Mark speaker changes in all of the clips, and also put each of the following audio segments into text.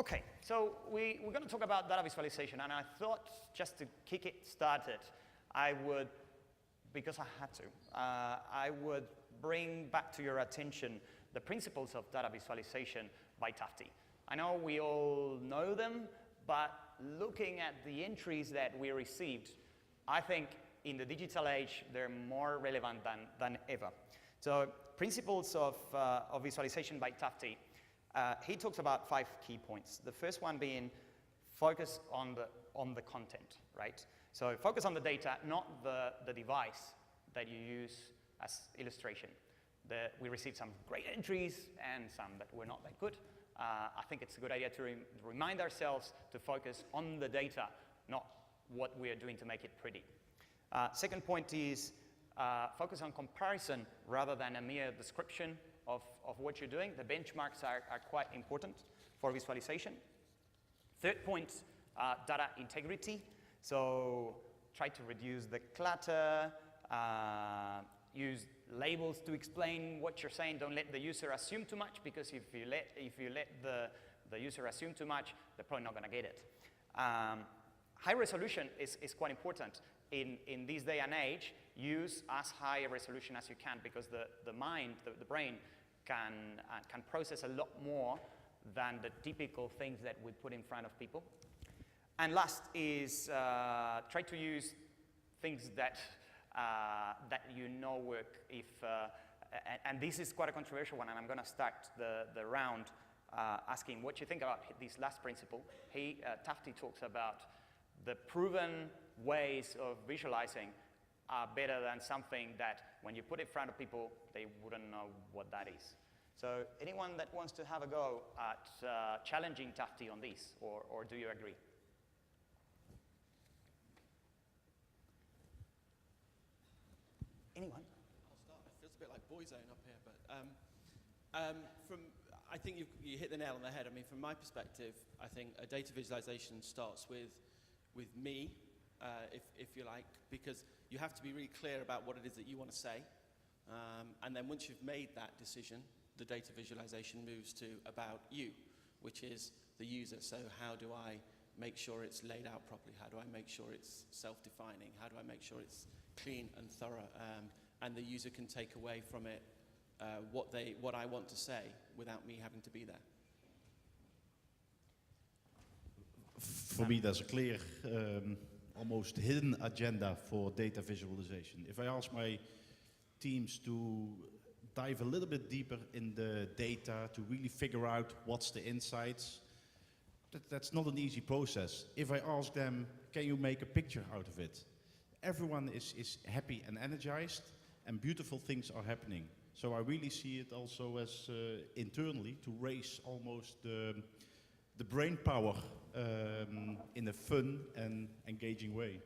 Speaker 1: Okay, so we're going to talk about data visualization, and I thought just to kick it started, I would, because I had to, I would bring back to your attention the principles of data visualization by Tufte. I know we all know them, but looking at the entries that we received, I think in the digital age, they're more relevant than ever. So principles of visualization by Tufte. He talks about 5 key points. The first one being focus on the content, right? So focus on the data, not the device that you use as illustration. We received some great entries and some that were not that good. I think it's a good idea to remind ourselves to focus on the data, not what we are doing to make it pretty. Second point is focus on comparison rather than a mere description of what you're doing. The benchmarks are quite important for visualization. Third point, data integrity. So try to reduce the clutter, use labels to explain what you're saying. Don't let the user assume too much, because if you let the user assume too much, they're probably not going to get it. High resolution is quite important. In this day and age, use as high a resolution as you can, because the mind, the brain, can process a lot more than the typical things that we put in front of people. And last is try to use things that you know work. And this is quite a controversial one, and I'm going to start the round asking what you think about this last principle. Tufte talks about the proven ways of visualizing are better than something that when you put it in front of people, they wouldn't know what that is. So anyone that wants to have a go at challenging Tufte on this, or do you agree? Anyone?
Speaker 2: I'll start. It feels a bit like Boyzone up here, but I think you hit the nail on the head. I mean, from my perspective, I think a data visualization starts with me, if you like, because you have to be really clear about what it is that you want to say. And then once you've made that decision, the data visualization moves to about you, which is the user. So how do I make sure it's laid out properly? How do I make sure it's self-defining? How do I make sure it's clean and thorough? And the user can take away from it what I want to say without me having to be there.
Speaker 3: For me, there's a clear, almost hidden agenda for data visualization. If I ask my teams to dive a little bit deeper in the data, to really figure out what's the insights, that's not an easy process. If I ask them, can you make a picture out of it? Everyone is happy and energized, and beautiful things are happening. So I really see it also as internally to raise almost the brain power in a fun and engaging way.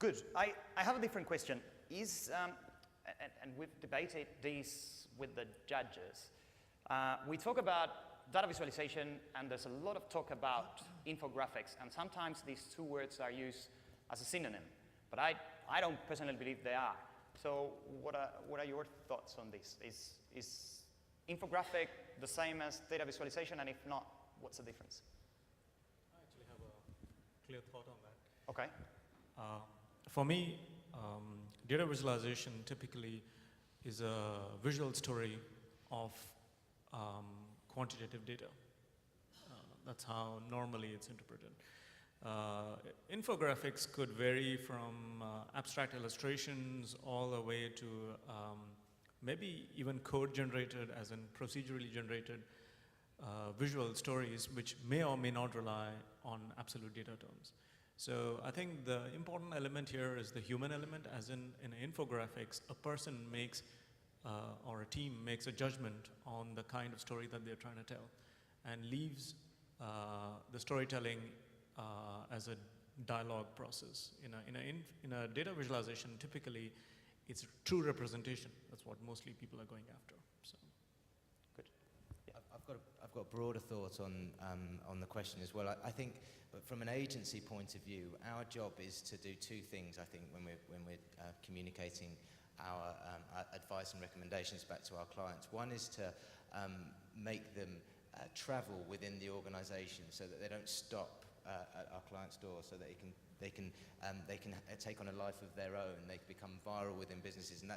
Speaker 1: Good. I have a different question. And we've debated this with the judges. We talk about data visualization, and there's a lot of talk about infographics, and sometimes these two words are used as a synonym, but I don't personally believe they are. So what are your thoughts on this? Is infographic the same as data visualization, and if not, what's the difference?
Speaker 4: I actually have a clear thought on that.
Speaker 1: Okay.
Speaker 4: For me, data visualization typically is a visual story of quantitative data. That's how normally it's interpreted. Infographics could vary from abstract illustrations all the way to maybe even code-generated, as in procedurally generated visual stories, which may or may not rely on absolute data terms. So I think the important element here is the human element, as in infographics, a person makes, or a team makes a judgment on the kind of story that they're trying to tell, and leaves the storytelling as a dialogue process. In a data visualization, typically, it's true representation. That's what mostly people are going after. So,
Speaker 1: good. Yeah.
Speaker 5: I've got a broader thought on the question as well. I think, from an agency point of view, our job is to do two things. I think when we're communicating our advice and recommendations back to our clients. One is to make them travel within the organization so that they don't stop at our client's door, so that they can take on a life of their own. They can become viral within businesses, and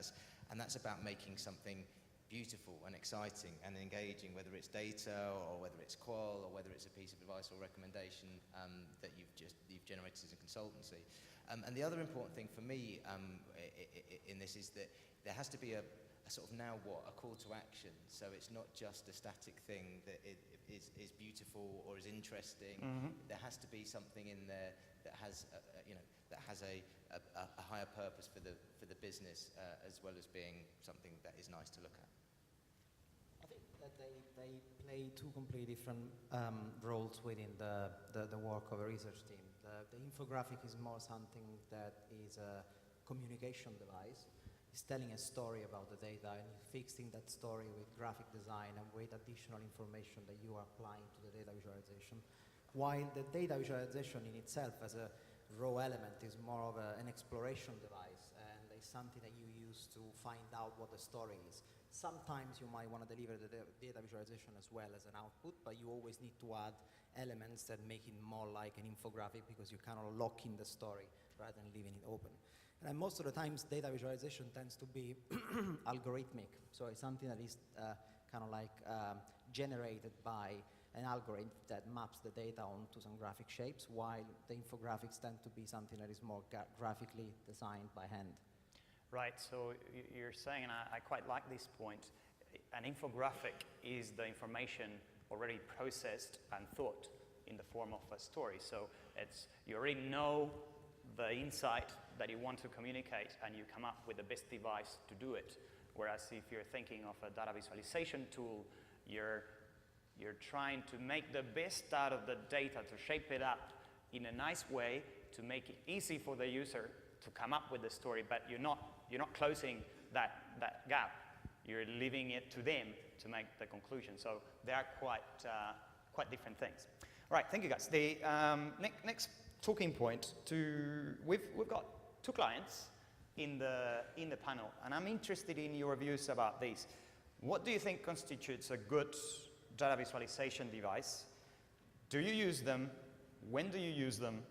Speaker 5: that's about making something beautiful and exciting and engaging, whether it's data or whether it's qual or whether it's a piece of advice or recommendation that you've generated as a consultancy. And the other important thing for me in this is that there has to be a sort of a call to action. So it's not just a static thing that is beautiful or is interesting.
Speaker 1: Mm-hmm.
Speaker 5: There has to be something in there that has a higher purpose for the business, as well as being something that is nice to look at.
Speaker 6: I think that they play two completely different roles within the work of a research team. The infographic is more something that is a communication device. It's telling a story about the data, and you're fixing that story with graphic design and with additional information that you are applying to the data visualization. While the data visualization in itself as a raw element is more of an exploration device, and it's something that you use to find out what the story is. Sometimes you might want to deliver the data visualization as well as an output, but you always need to add elements that make it more like an infographic, because you cannot lock in the story rather than leaving it open. And most of the times, data visualization tends to be algorithmic. So it's something that is kind of like generated by an algorithm that maps the data onto some graphic shapes, while the infographics tend to be something that is more graphically designed by hand.
Speaker 1: Right, so you're saying, and I quite like this point, an infographic is the information already processed and thought in the form of a story. So you already know the insight that you want to communicate, and you come up with the best device to do it. Whereas if you're thinking of a data visualization tool, you're trying to make the best out of the data, to shape it up in a nice way, to make it easy for the user to come up with the story, but you're not closing that gap. You're leaving it to them to make the conclusion. So they are quite different things. All right, thank you guys. The next talking point, we've got two clients in the panel, and I'm interested in your views about this. What do you think constitutes a good data visualization device? Do you use them? When do you use them?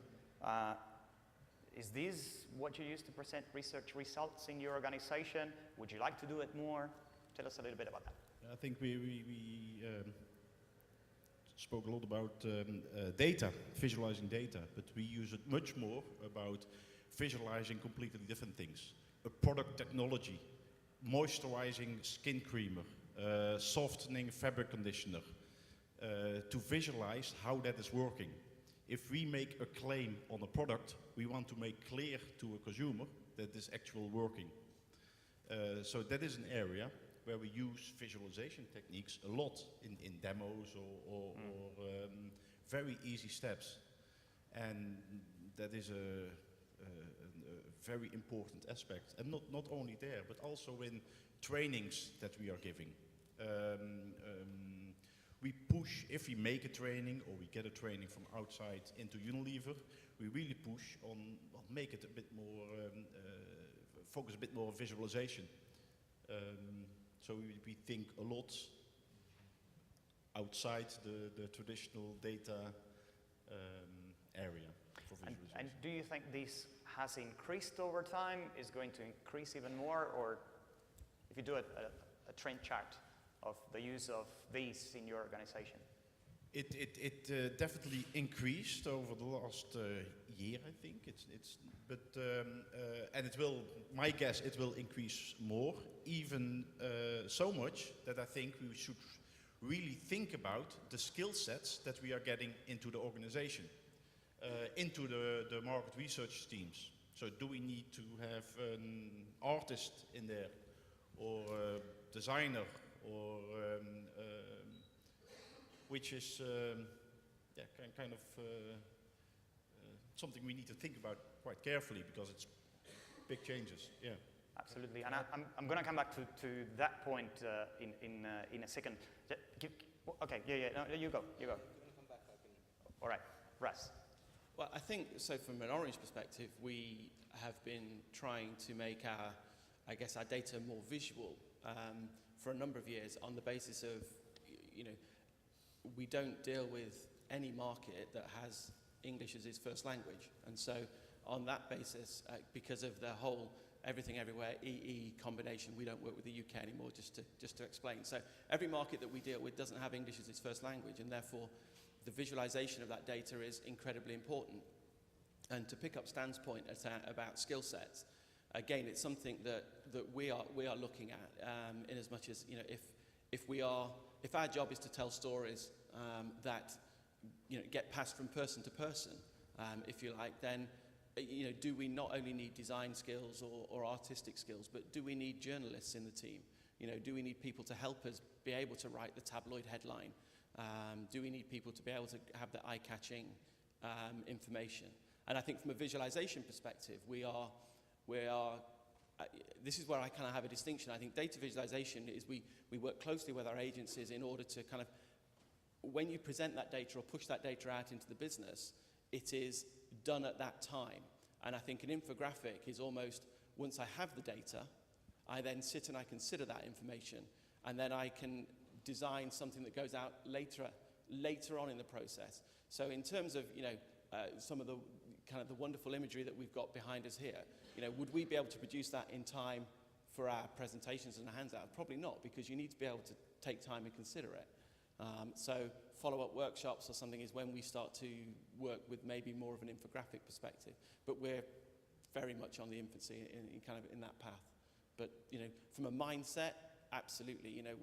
Speaker 1: Is this what you use to present research results in your organization? Would you like to do it more? Tell us a little bit about that.
Speaker 3: I think we spoke a lot about data, visualizing data, but we use it much more about visualizing completely different things. A product technology, moisturizing skin creamer, softening fabric conditioner, to visualize how that is working. If we make a claim on a product, we want to make clear to a consumer that it's actually working. So that is an area where we use visualization techniques a lot in demos or very easy steps. And that is a very important aspect. And not only there, but also in trainings that we are giving. We push, if we make a training or we get a training from outside into Unilever, we really push on make it a bit more, focus a bit more on visualization. So we think a lot outside the traditional data area for visualization.
Speaker 1: And do you think this has increased over time, is going to increase even more, or if you do a trend chart of the use of these in your organization?
Speaker 3: It definitely increased over the last year, I think. And it will. My guess, it will increase more, even so much that I think we should really think about the skill sets that we are getting into the organization, into the market research teams. So, do we need to have an artist in there, or a designer, or which is kind of something we need to think about quite carefully, because it's big changes. Yeah.
Speaker 1: Absolutely, and I'm going to come back to that point in a second. Okay, no, you go.
Speaker 5: If you want to come back, I can.
Speaker 1: All right, Russ.
Speaker 2: Well, I think, so from an Orange perspective, we have been trying to make our data more visual for a number of years on the basis of, we don't deal with any market that has English as its first language. And so on that basis, because of the whole everything everywhere EE combination, we don't work with the UK anymore, just to explain. So every market that we deal with doesn't have English as its first language, and therefore the visualization of that data is incredibly important. And to pick up Stan's point about skill sets, again, it's something that we are looking at, in as much as, you know, if our job is to tell stories that, you know, get passed from person to person, if you like, then, you know, do we not only need design skills or artistic skills, but do we need journalists in the team? You know, do we need people to help us be able to write the tabloid headline? Do we need people to be able to have the eye-catching information? And I think from a visualization perspective, this is where I kind of have a distinction. I think data visualization is we work closely with our agencies in order to kind of, when you present that data or push that data out into the business, it is done at that time. And I think an infographic is almost, once I have the data, I then sit and I consider that information, and then I can design something that goes out later on in the process. So in terms of, you know, some of the kind of the wonderful imagery that we've got behind us here, you know, would we be able to produce that in time for our presentations and our hands out? Probably not, because you need to be able to take time and consider it. So follow-up workshops or something is when we start to work with maybe more of an infographic perspective. But we're very much on the infancy in that path. But, you know, from a mindset, absolutely. You know,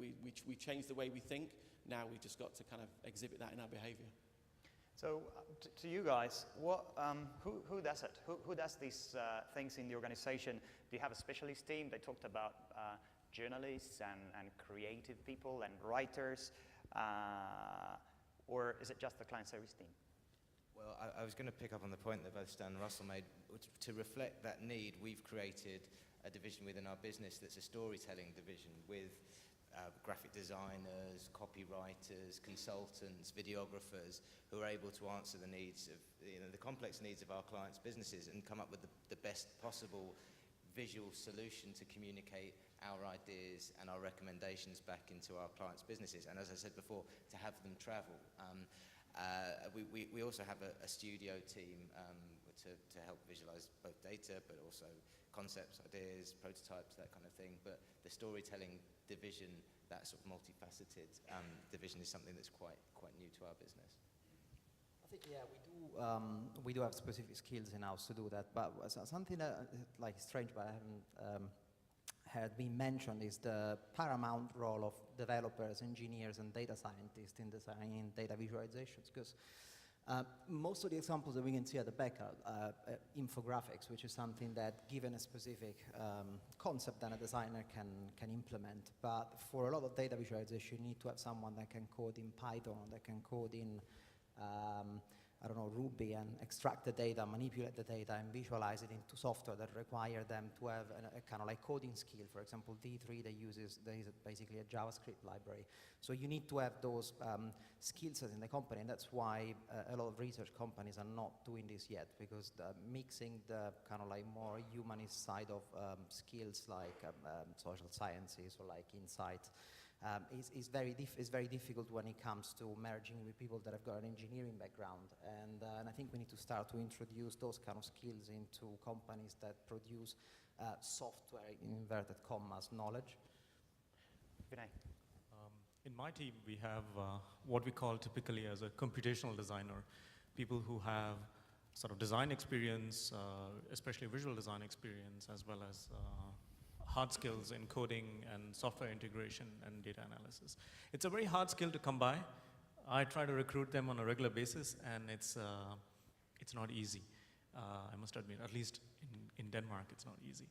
Speaker 2: we change the way we think. Now we've just got to kind of exhibit that in our behavior.
Speaker 1: So to you guys, who does it? Who does these things in the organization? Do you have a specialist team? They talked about journalists and creative people and writers. Or is it just the client service team?
Speaker 5: Well, I was going to pick up on the point that both Stan and Russell made. To reflect that need, we've created a division within our business that's a storytelling division with graphic designers, copywriters, consultants, videographers who are able to answer the needs of, you know, the complex needs of our clients' businesses and come up with the best possible visual solution to communicate our ideas and our recommendations back into our clients' businesses. And as I said before, to have them travel. We also have a studio team to help visualize both data, but also concepts, ideas, prototypes, that kind of thing. But the storytelling division, that sort of multifaceted division, is something that's quite new to our business.
Speaker 6: I think, yeah, we do have specific skills in-house to do that, but something that, like, strange, but I haven't had been mentioned, is the paramount role of developers, engineers, and data scientists in designing data visualizations, because most of the examples that we can see at the back are infographics, which is something that, given a specific concept, then a designer can implement. But for a lot of data visualization, you need to have someone that can code in Python, that can code in I don't know, Ruby, and extract the data, manipulate the data, and visualize it into software that require them to have a kind of like coding skill. For example, D3, there is basically a JavaScript library. So you need to have those skill sets in the company, and that's why a lot of research companies are not doing this yet, because mixing the kind of like more humanist side of skills like social sciences or like insight is very difficult when it comes to merging with people that have got an engineering background. And I think we need to start to introduce those kind of skills into companies that produce software, in inverted commas, knowledge.
Speaker 1: Vinay.
Speaker 4: In my team, we have what we call typically as a computational designer, people who have sort of design experience, especially visual design experience, as well as hard skills in coding and software integration and data analysis. It's a very hard skill to come by. I try to recruit them on a regular basis, and it's not easy. I must admit, at least in Denmark, it's not easy.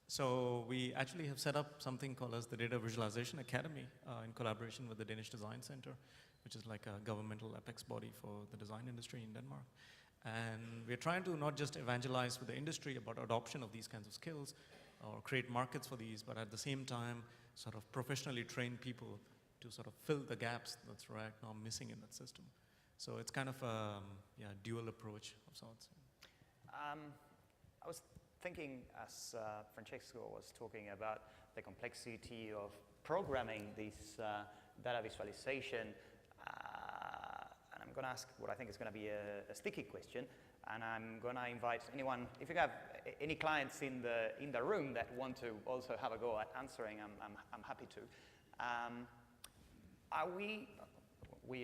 Speaker 4: So we actually have set up something called as the Data Visualization Academy in collaboration with the Danish Design Center, which is like a governmental apex body for the design industry in Denmark. And we're trying to not just evangelize with the industry about adoption of these kinds of skills or create markets for these, but at the same time sort of professionally train people to sort of fill the gaps that's right now missing in that system. So it's kind of a dual approach of sorts.
Speaker 1: I was thinking, as Francesco was talking about the complexity of programming these data visualization. And I'm going to ask what I think is going to be a sticky question. And I'm going to invite anyone, if you have any clients in the room that want to also have a go at answering, I'm happy to.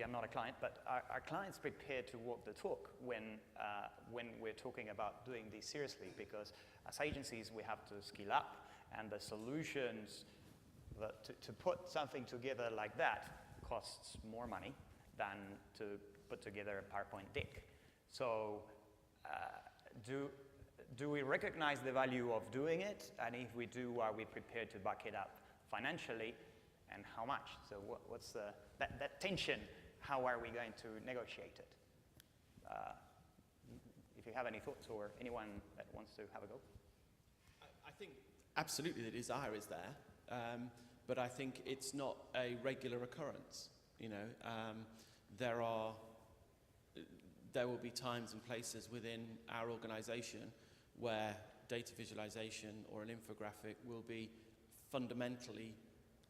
Speaker 1: I'm not a client, but are clients prepared to walk the talk when we're talking about doing this seriously? Because as agencies, we have to skill up, and the solutions to put something together like that costs more money than to put together a PowerPoint deck. So do we recognize the value of doing it? And if we do, are we prepared to back it up financially? And how much? So what's that tension? How are we going to negotiate it? If you have any thoughts, or anyone that wants to have a go.
Speaker 2: I think absolutely the desire is there, but I think it's not a regular occurrence. You know, there will be times and places within our organisation where data visualization or an infographic will be fundamentally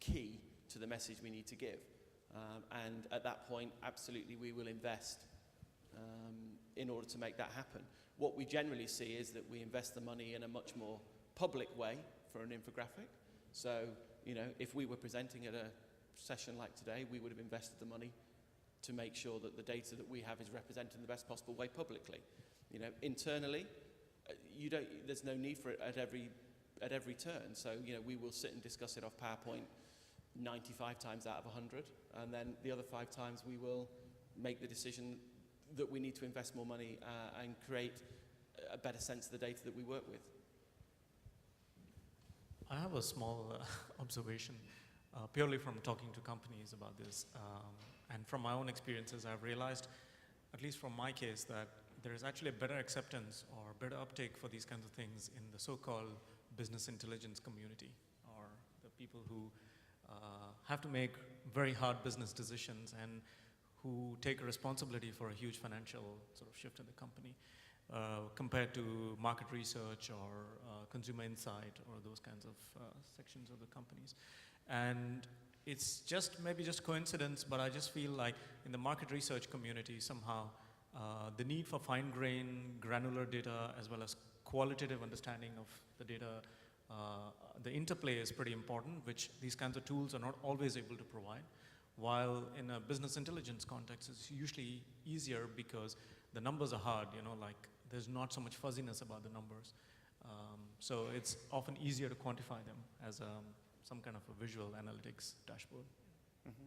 Speaker 2: key to the message we need to give. And at that point, absolutely, we will invest in order to make that happen. What we generally see is that we invest the money in a much more public way for an infographic. So, you know, if we were presenting at a session like today, we would have invested the money to make sure that the data that we have is represented in the best possible way publicly. You know, internally, there's no need for it at every turn. So, you know, we will sit and discuss it off PowerPoint 95 times out of 100, and then the other 5 times we will make the decision that we need to invest more money and create a better sense of the data that we work with.
Speaker 4: I have a small observation, purely from talking to companies about this, and from my own experiences, I've realized, at least from my case, that there is actually a better acceptance or better uptake for these kinds of things in the so-called business intelligence community, or the people who have to make very hard business decisions and who take responsibility for a huge financial sort of shift in the company, compared to market research or consumer insight or those kinds of sections of the companies. And it's maybe just coincidence, but I just feel like in the market research community somehow the need for fine-grained, granular data as well as qualitative understanding of the data, the interplay is pretty important, which these kinds of tools are not always able to provide. While in a business intelligence context, it's usually easier because the numbers are hard, you know, like there's not so much fuzziness about the numbers. So it's often easier to quantify them as some kind of a visual analytics dashboard.
Speaker 1: Mm-hmm.